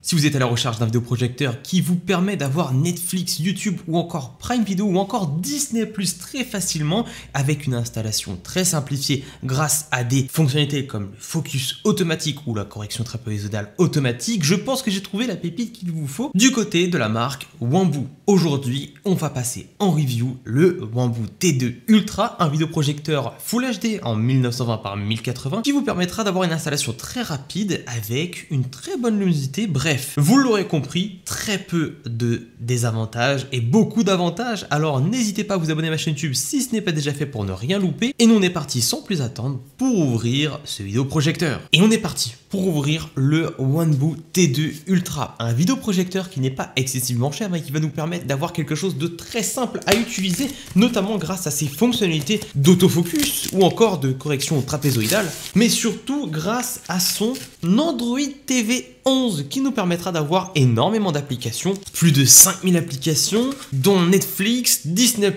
Si vous êtes à la recherche d'un vidéoprojecteur qui vous permet d'avoir Netflix, YouTube ou encore Prime Video ou encore Disney+ très facilement avec une installation très simplifiée grâce à des fonctionnalités comme le focus automatique ou la correction trapézoïdale automatique, je pense que j'ai trouvé la pépite qu'il vous faut du côté de la marque Wanbo. Aujourd'hui, on va passer en review le Wanbo T2 Ultra, un vidéoprojecteur Full HD en 1920 par 1080 qui vous permettra d'avoir une installation très rapide avec une très bonne luminosité. Bref, vous l'aurez compris, très peu de désavantages et beaucoup d'avantages. Alors n'hésitez pas à vous abonner à ma chaîne YouTube si ce n'est pas déjà fait pour ne rien louper. Et nous on est parti sans plus attendre pour ouvrir ce vidéoprojecteur. Et on est parti pour ouvrir le Wanbo T2 Ultra, un vidéoprojecteur qui n'est pas excessivement cher mais qui va nous permettre d'avoir quelque chose de très simple à utiliser, notamment grâce à ses fonctionnalités d'autofocus ou encore de correction trapézoïdale, mais surtout grâce à son Android TV 11 qui nous permettra d'avoir énormément d'applications, plus de 5000 applications dont Netflix, Disney+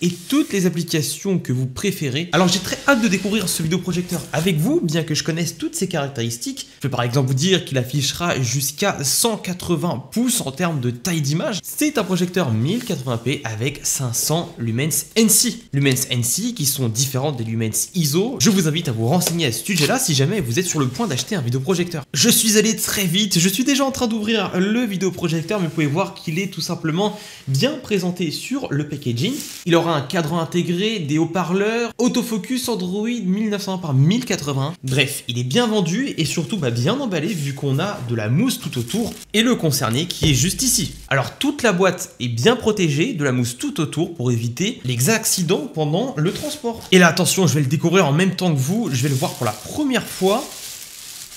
et toutes les applications que vous préférez. Alors j'ai très hâte de découvrir ce vidéoprojecteur avec vous, bien que je connaisse toutes ses caractéristiques. Je peux par exemple vous dire qu'il affichera jusqu'à 180 pouces en termes de taille d'image. C'est un projecteur 1080p avec 500 lumens NC. Lumens NC qui sont différentes des lumens ISO. Je vous invite à vous renseigner à ce sujet-là si jamais vous êtes sur le point d'acheter un vidéoprojecteur. Je suis allé très vite, je suis déjà en train d'ouvrir le vidéoprojecteur, mais vous pouvez voir qu'il est tout simplement bien présenté sur le packaging. Il aura un cadran intégré, des haut-parleurs, autofocus Android 1920 par 1080. Bref, il est bien vendu et surtout bien emballé vu qu'on a de la mousse tout autour et le concerné qui est juste ici. Alors toute la boîte est bien protégée de la mousse tout autour pour éviter les accidents pendant le transport. Et là attention, je vais le découvrir en même temps que vous, je vais le voir pour la première fois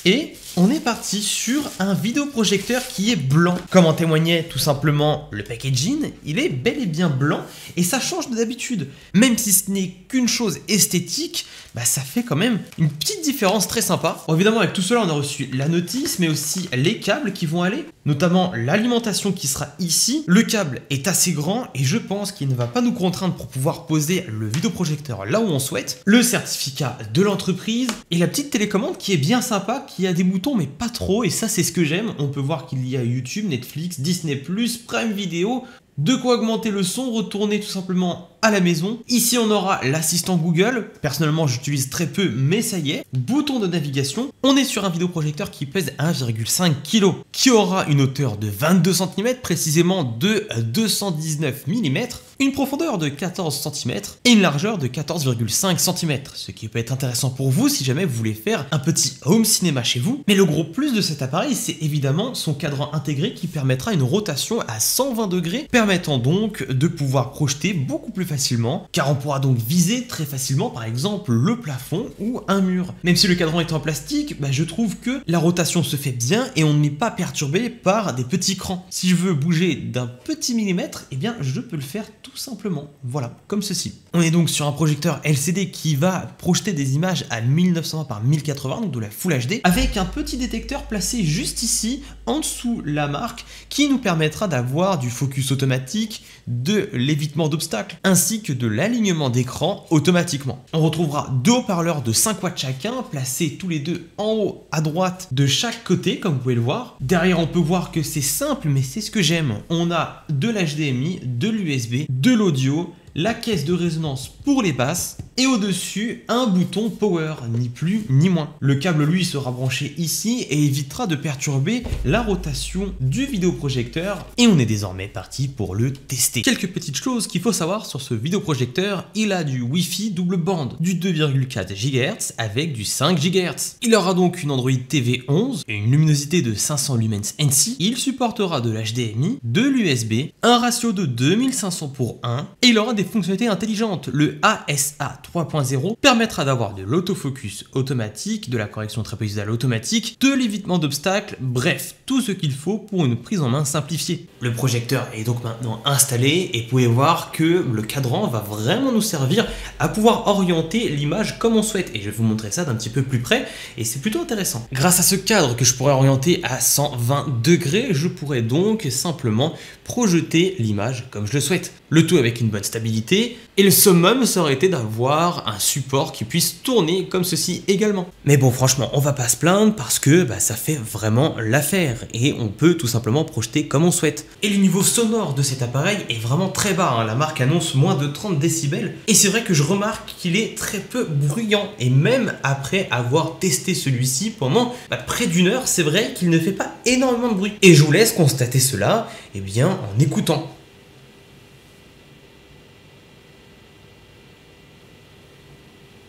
et on est parti sur un vidéoprojecteur qui est blanc. Comme en témoignait tout simplement le packaging, il est bel et bien blanc et ça change d'habitude. Même si ce n'est qu'une chose esthétique, ça fait quand même une petite différence très sympa. Bon, évidemment avec tout cela on a reçu la notice mais aussi les câbles qui vont aller, notamment l'alimentation qui sera ici. Le câble est assez grand et je pense qu'il ne va pas nous contraindre pour pouvoir poser le vidéoprojecteur là où on souhaite. Le certificat de l'entreprise et la petite télécommande qui est bien sympa, qui a des boutons mais pas trop, et ça c'est ce que j'aime. On peut voir qu'il y a YouTube, Netflix, Disney+, Prime Video, de quoi augmenter le son, retourner tout simplement à la maison. Ici on aura l'assistant Google, personnellement j'utilise très peu mais ça y est. Bouton de navigation, on est sur un vidéoprojecteur qui pèse 1,5 kg, qui aura une hauteur de 22 cm, précisément de 219 mm, une profondeur de 14 cm et une largeur de 14,5 cm, ce qui peut être intéressant pour vous si jamais vous voulez faire un petit home cinéma chez vous. Mais le gros plus de cet appareil, c'est évidemment son cadran intégré qui permettra une rotation à 120 degrés, permettant donc de pouvoir projeter beaucoup plus facilement, car on pourra donc viser très facilement par exemple le plafond ou un mur. Même si le cadran est en plastique, je trouve que la rotation se fait bien et on n'est pas perturbé par des petits crans. Si je veux bouger d'un petit millimètre, je peux le faire tout simplement, voilà, comme ceci. On est donc sur un projecteur LCD qui va projeter des images à 1920 par 1080, donc de la Full HD, avec un petit détecteur placé juste ici, en dessous la marque, qui nous permettra d'avoir du focus automatique, de l'évitement d'obstacles, ainsi que de l'alignement d'écran automatiquement. On retrouvera deux haut-parleurs de 5 watts chacun, placés tous les deux en haut à droite de chaque côté, comme vous pouvez le voir. Derrière, on peut voir que c'est simple, mais c'est ce que j'aime. On a de l'HDMI, de l'USB, de l'audio, la caisse de résonance pour les basses et au-dessus un bouton power, ni plus ni moins. Le câble lui sera branché ici et évitera de perturber la rotation du vidéoprojecteur et on est désormais parti pour le tester. Quelques petites choses qu'il faut savoir sur ce vidéoprojecteur: il a du Wi-Fi double bande, du 2,4 GHz avec du 5 GHz. Il aura donc une Android TV 11 et une luminosité de 500 lumens NC. Il supportera de l'HDMI, de l'USB, un ratio de 2500:1 et il aura des fonctionnalités intelligentes. Le ASA 3.0 permettra d'avoir de l'autofocus automatique, de la correction trapézoïdale automatique, de l'évitement d'obstacles, bref, tout ce qu'il faut pour une prise en main simplifiée. Le projecteur est donc maintenant installé et vous pouvez voir que le cadran va vraiment nous servir à pouvoir orienter l'image comme on souhaite. Et je vais vous montrer ça d'un petit peu plus près et c'est plutôt intéressant. Grâce à ce cadre que je pourrais orienter à 120 degrés, je pourrais donc simplement projeter l'image comme je le souhaite. Le tout avec une bonne stabilité, et le summum ça aurait été d'avoir un support qui puisse tourner comme ceci également. Mais bon, franchement, on va pas se plaindre parce que ça fait vraiment l'affaire et on peut tout simplement projeter comme on souhaite. Et le niveau sonore de cet appareil est vraiment très bas, hein. La marque annonce moins de 30 décibels et c'est vrai que je remarque qu'il est très peu bruyant, et même après avoir testé celui-ci pendant près d'une heure, c'est vrai qu'il ne fait pas énormément de bruit. Et je vous laisse constater cela en écoutant.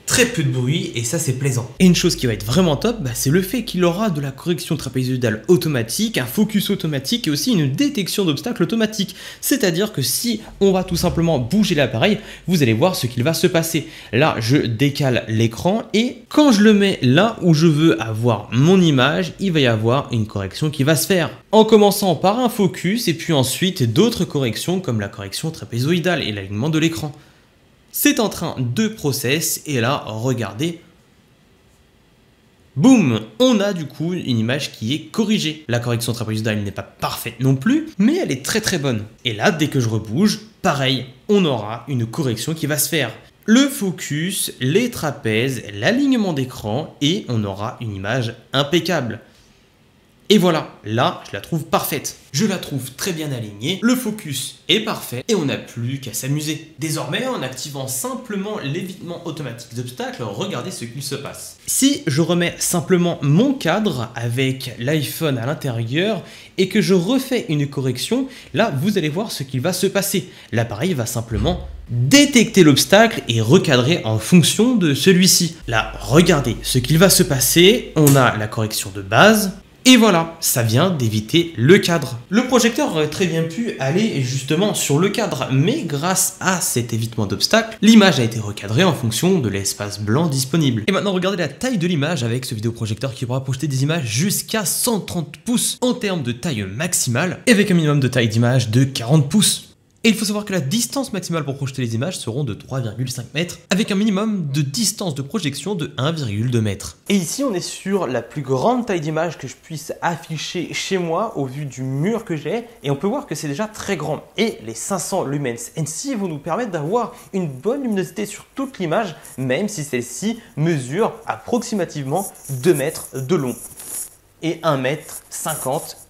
Très peu de bruit et ça c'est plaisant. Et une chose qui va être vraiment top, c'est le fait qu'il aura de la correction trapézoïdale automatique, un focus automatique et aussi une détection d'obstacles automatique. C'est-à-dire que si on va tout simplement bouger l'appareil, vous allez voir ce qu'il va se passer. Là, je décale l'écran et quand je le mets là où je veux avoir mon image, il va y avoir une correction qui va se faire. En commençant par un focus et puis ensuite d'autres corrections comme la correction trapézoïdale et l'alignement de l'écran. C'est en train de process et là, regardez, boum, on a du coup une image qui est corrigée. La correction trapézoïdale n'est pas parfaite non plus, mais elle est très bonne. Et là, dès que je rebouge, pareil, on aura une correction qui va se faire. Le focus, les trapèzes, l'alignement d'écran et on aura une image impeccable. Et voilà, là, je la trouve parfaite. Je la trouve très bien alignée, le focus est parfait et on n'a plus qu'à s'amuser. Désormais, en activant simplement l'évitement automatique d'obstacles, regardez ce qu'il se passe. Si je remets simplement mon cadre avec l'iPhone à l'intérieur et que je refais une correction, là, vous allez voir ce qu'il va se passer. L'appareil va simplement détecter l'obstacle et recadrer en fonction de celui-ci. Là, regardez ce qu'il va se passer. On a la correction de base. Et voilà, ça vient d'éviter le cadre. Le projecteur aurait très bien pu aller justement sur le cadre, mais grâce à cet évitement d'obstacles, l'image a été recadrée en fonction de l'espace blanc disponible. Et maintenant, regardez la taille de l'image avec ce vidéoprojecteur qui pourra projeter des images jusqu'à 130 pouces en termes de taille maximale, et avec un minimum de taille d'image de 40 pouces. Et il faut savoir que la distance maximale pour projeter les images seront de 3,5 mètres avec un minimum de distance de projection de 1,2 mètres. Et ici on est sur la plus grande taille d'image que je puisse afficher chez moi au vu du mur que j'ai et on peut voir que c'est déjà très grand. Et les 500 lumens NC vont nous permettre d'avoir une bonne luminosité sur toute l'image même si celle-ci mesure approximativement 2 mètres de long et 1,50 m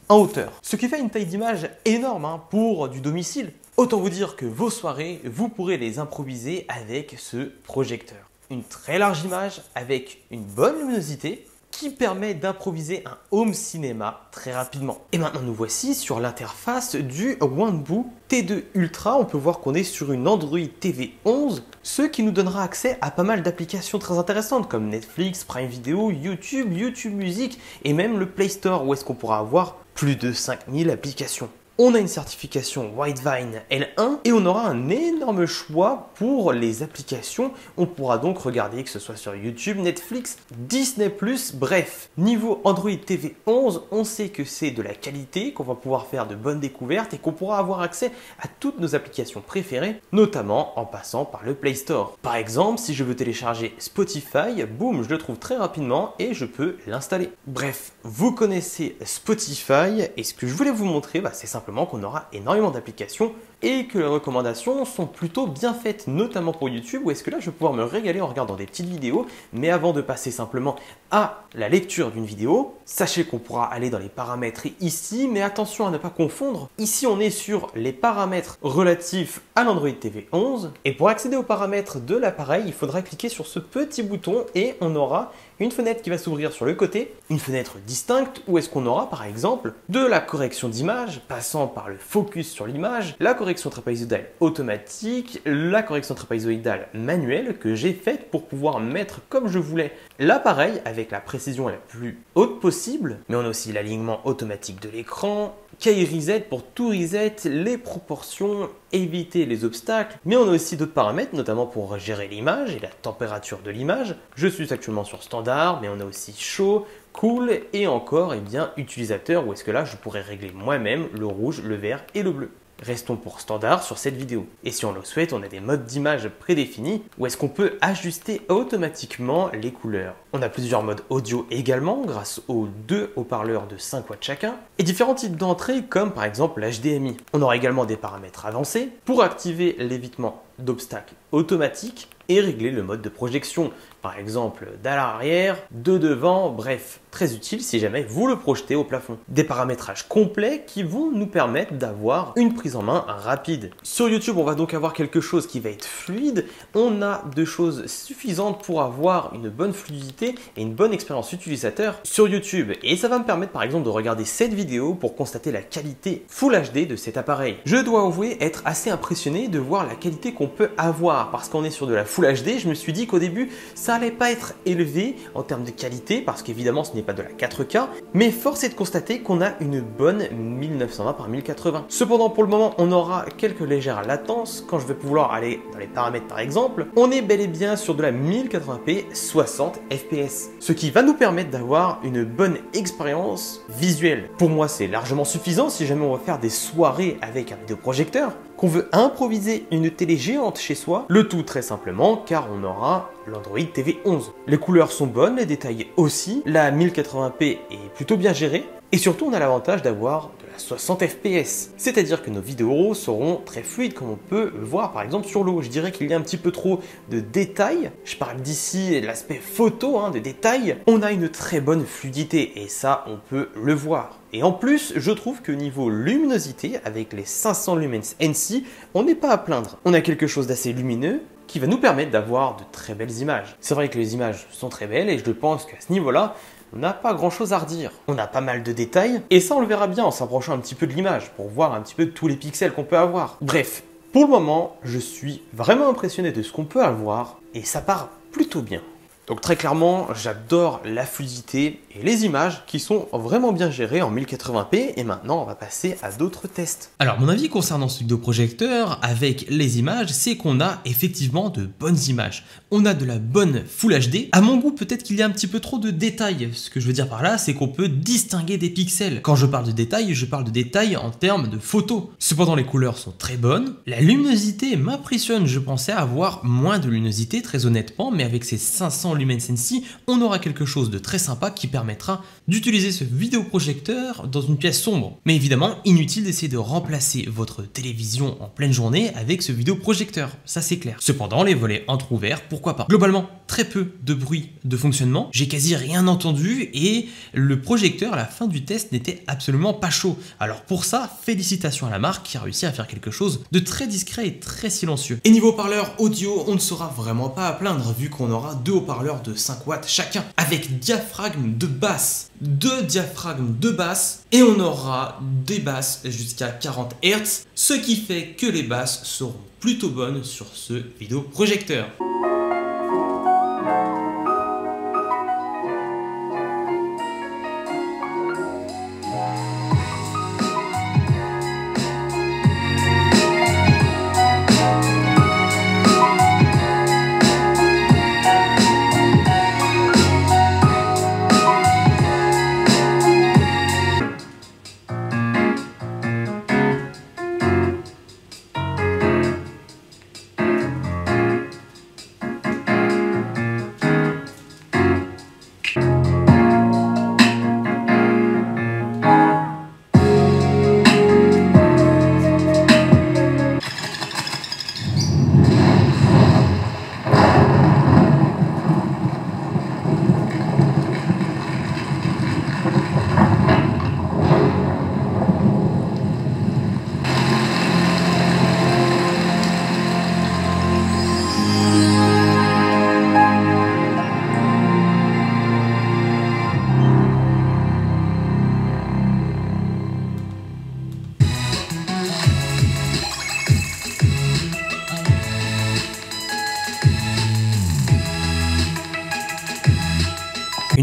en hauteur. Ce qui fait une taille d'image énorme pour du domicile. Autant vous dire que vos soirées, vous pourrez les improviser avec ce projecteur. Une très large image avec une bonne luminosité qui permet d'improviser un home cinéma très rapidement. Et maintenant nous voici sur l'interface du OneBoo T2 Ultra. On peut voir qu'on est sur une Android TV 11, ce qui nous donnera accès à pas mal d'applications très intéressantes comme Netflix, Prime Video, YouTube, YouTube Music et même le Play Store où est-ce qu'on pourra avoir plus de 5000 applications. On a une certification Widevine L1 et on aura un énorme choix pour les applications. On pourra donc regarder que ce soit sur YouTube, Netflix, Disney+, bref. Niveau Android TV 11, on sait que c'est de la qualité, qu'on va pouvoir faire de bonnes découvertes et qu'on pourra avoir accès à toutes nos applications préférées, notamment en passant par le Play Store. Par exemple, si je veux télécharger Spotify, boum, je le trouve très rapidement et je peux l'installer. Bref, vous connaissez Spotify et ce que je voulais vous montrer, c'est simplement qu'on aura énormément d'applications et que les recommandations sont plutôt bien faites, notamment pour YouTube, où est-ce que là je vais pouvoir me régaler en regardant des petites vidéos. Mais avant de passer simplement à la lecture d'une vidéo, sachez qu'on pourra aller dans les paramètres ici, mais attention à ne pas confondre. Ici on est sur les paramètres relatifs à l'Android TV 11 et pour accéder aux paramètres de l'appareil, il faudra cliquer sur ce petit bouton et on aura une fenêtre qui va s'ouvrir sur le côté, une fenêtre distincte où est-ce qu'on aura par exemple de la correction d'image passant par le focus sur l'image, la correction trapézoïdale automatique, la correction trapézoïdale manuelle que j'ai faite pour pouvoir mettre comme je voulais l'appareil avec la précision la plus haute possible, mais on a aussi l'alignement automatique de l'écran, key reset pour tout reset, les proportions, éviter les obstacles, mais on a aussi d'autres paramètres, notamment pour gérer l'image et la température de l'image. Je suis actuellement sur standard, mais on a aussi chaud, cool et encore utilisateur où est-ce que là je pourrais régler moi-même le rouge, le vert et le bleu. Restons pour standard sur cette vidéo. Et si on le souhaite, on a des modes d'image prédéfinis où est-ce qu'on peut ajuster automatiquement les couleurs. On a plusieurs modes audio également grâce aux deux haut-parleurs de 5 watts chacun et différents types d'entrées comme par exemple l'HDMI. On aura également des paramètres avancés pour activer l'évitement d'obstacles automatique et régler le mode de projection, par exemple d'à l'arrière, de devant, bref, très utile si jamais vous le projetez au plafond. Des paramétrages complets qui vont nous permettre d'avoir une prise en main rapide. Sur YouTube, on va donc avoir quelque chose qui va être fluide, on a de choses suffisantes pour avoir une bonne fluidité et une bonne expérience utilisateur sur YouTube. Et ça va me permettre par exemple de regarder cette vidéo pour constater la qualité Full HD de cet appareil. Je dois avouer être assez impressionné de voir la qualité qu'on peut avoir parce qu'on est sur de la Full HD. Je me suis dit qu'au début, ça allait pas être élevé en termes de qualité parce qu'évidemment ce n'est pas de la 4K, mais force est de constater qu'on a une bonne 1920 par 1080. Cependant, pour le moment, on aura quelques légères latences. Quand je vais pouvoir aller dans les paramètres par exemple, on est bel et bien sur de la 1080p 60 fps, ce qui va nous permettre d'avoir une bonne expérience visuelle. Pour moi, c'est largement suffisant si jamais on va faire des soirées avec un vidéoprojecteur, qu'on veut improviser une télé géante chez soi, le tout très simplement car on aura l'Android TV 11. Les couleurs sont bonnes, les détails aussi, la 1080p est plutôt bien gérée et surtout on a l'avantage d'avoir de la 60 fps, c'est-à-dire que nos vidéos seront très fluides comme on peut le voir par exemple sur l'eau. Je dirais qu'il y a un petit peu trop de détails, je parle d'ici l'aspect photo, de détails, on a une très bonne fluidité et ça on peut le voir. Et en plus, je trouve que niveau luminosité, avec les 500 lumens NC, on n'est pas à plaindre. On a quelque chose d'assez lumineux qui va nous permettre d'avoir de très belles images. C'est vrai que les images sont très belles et je pense qu'à ce niveau-là, on n'a pas grand-chose à redire. On a pas mal de détails et ça on le verra bien en s'approchant un petit peu de l'image pour voir un petit peu tous les pixels qu'on peut avoir. Bref, pour le moment, je suis vraiment impressionné de ce qu'on peut avoir et ça part plutôt bien. Donc très clairement, j'adore la fluidité et les images qui sont vraiment bien gérées en 1080p et maintenant on va passer à d'autres tests. Alors mon avis concernant ce vidéoprojecteur avec les images, c'est qu'on a effectivement de bonnes images. On a de la bonne Full HD. À mon goût, peut-être qu'il y a un petit peu trop de détails. Ce que je veux dire par là, c'est qu'on peut distinguer des pixels. Quand je parle de détails, je parle de détails en termes de photos. Cependant, les couleurs sont très bonnes. La luminosité m'impressionne. Je pensais avoir moins de luminosité, très honnêtement, mais avec ces 500 lumens NC, on aura quelque chose de très sympa qui permettra d'utiliser ce vidéoprojecteur dans une pièce sombre. Mais évidemment, inutile d'essayer de remplacer votre télévision en pleine journée avec ce vidéoprojecteur, ça c'est clair. Cependant, les volets entrouverts, pourquoi pas. Globalement, très peu de bruit de fonctionnement, j'ai quasi rien entendu et le projecteur à la fin du test n'était absolument pas chaud. Alors pour ça, félicitations à la marque qui a réussi à faire quelque chose de très discret et très silencieux. Et niveau haut-parleur audio, on ne sera vraiment pas à plaindre vu qu'on aura deux haut-parleurs de 5 watts chacun avec diaphragme de basse, deux diaphragmes de basse et on aura des basses jusqu'à 40 Hz, ce qui fait que les basses seront plutôt bonnes sur ce vidéoprojecteur.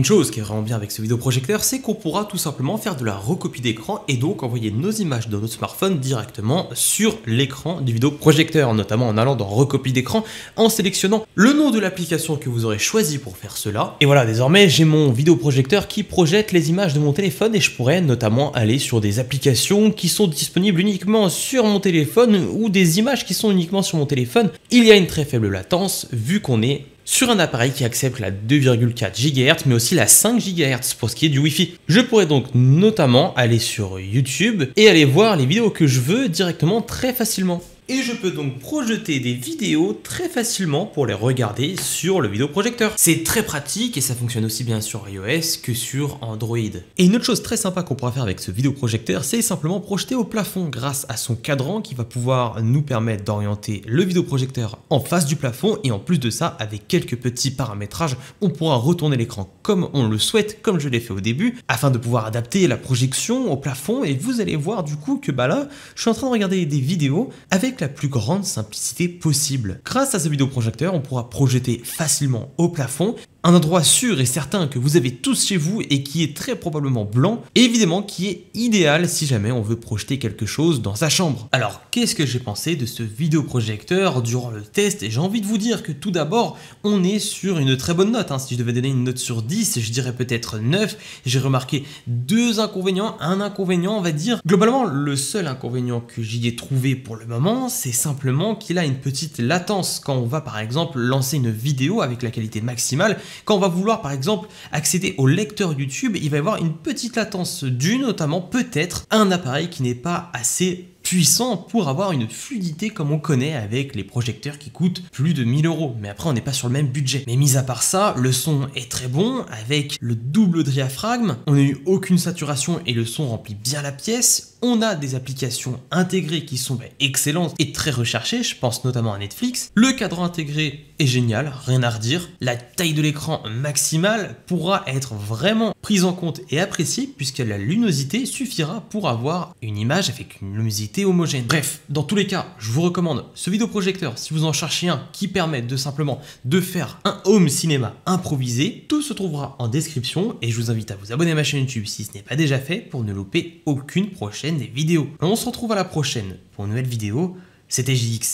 chose qui est vraiment bien avec ce vidéoprojecteur, c'est qu'on pourra tout simplement faire de la recopie d'écran et donc envoyer nos images de notre smartphone directement sur l'écran du vidéoprojecteur, notamment en allant dans recopie d'écran, en sélectionnant le nom de l'application que vous aurez choisi pour faire cela. Et voilà, désormais j'ai mon vidéoprojecteur qui projette les images de mon téléphone et je pourrais notamment aller sur des applications qui sont disponibles uniquement sur mon téléphone ou des images qui sont uniquement sur mon téléphone. Il y a une très faible latence vu qu'on est sur un appareil qui accepte la 2,4 GHz mais aussi la 5 GHz pour ce qui est du Wi-Fi. Je pourrais donc notamment aller sur YouTube et aller voir les vidéos que je veux directement très facilement. Et je peux donc projeter des vidéos très facilement pour les regarder sur le vidéoprojecteur. C'est très pratique et ça fonctionne aussi bien sur iOS que sur Android. Et une autre chose très sympa qu'on pourra faire avec ce vidéoprojecteur, c'est simplement projeter au plafond grâce à son cadran qui va pouvoir nous permettre d'orienter le vidéoprojecteur en face du plafond et en plus de ça, avec quelques petits paramétrages, on pourra retourner l'écran comme on le souhaite, comme je l'ai fait au début, afin de pouvoir adapter la projection au plafond et vous allez voir du coup que là, je suis en train de regarder des vidéos avec la plus grande simplicité possible. Grâce à ce vidéoprojecteur, on pourra projeter facilement au plafond, un endroit sûr et certain que vous avez tous chez vous et qui est très probablement blanc, et évidemment qui est idéal si jamais on veut projeter quelque chose dans sa chambre. Alors, qu'est-ce que j'ai pensé de ce vidéoprojecteur durant le test? Et j'ai envie de vous dire que tout d'abord, on est sur une très bonne note. Si je devais donner une note sur 10, je dirais peut-être 9. J'ai remarqué deux inconvénients, un inconvénient, on va dire. Globalement, le seul inconvénient que j'y ai trouvé pour le moment, c'est simplement qu'il a une petite latence quand on va par exemple lancer une vidéo avec la qualité maximale. Quand on va vouloir par exemple accéder au lecteur YouTube, il va y avoir une petite latence due notamment peut-être à un appareil qui n'est pas assez puissant pour avoir une fluidité comme on connaît avec les projecteurs qui coûtent plus de 1000 €. Mais après on n'est pas sur le même budget. Mais mis à part ça, le son est très bon avec le double diaphragme. On n'a eu aucune saturation et le son remplit bien la pièce. On a des applications intégrées qui sont excellentes et très recherchées, je pense notamment à Netflix. Le cadran intégré est génial, rien à redire. La taille de l'écran maximale pourra être vraiment prise en compte et appréciée puisque la luminosité suffira pour avoir une image avec une luminosité homogène. Bref, dans tous les cas, je vous recommande ce vidéoprojecteur si vous en cherchez un qui permet de simplement de faire un home cinéma improvisé. Tout se trouvera en description et je vous invite à vous abonner à ma chaîne YouTube si ce n'est pas déjà fait pour ne louper aucune prochaine vidéo. On se retrouve à la prochaine pour une nouvelle vidéo. C'était JX.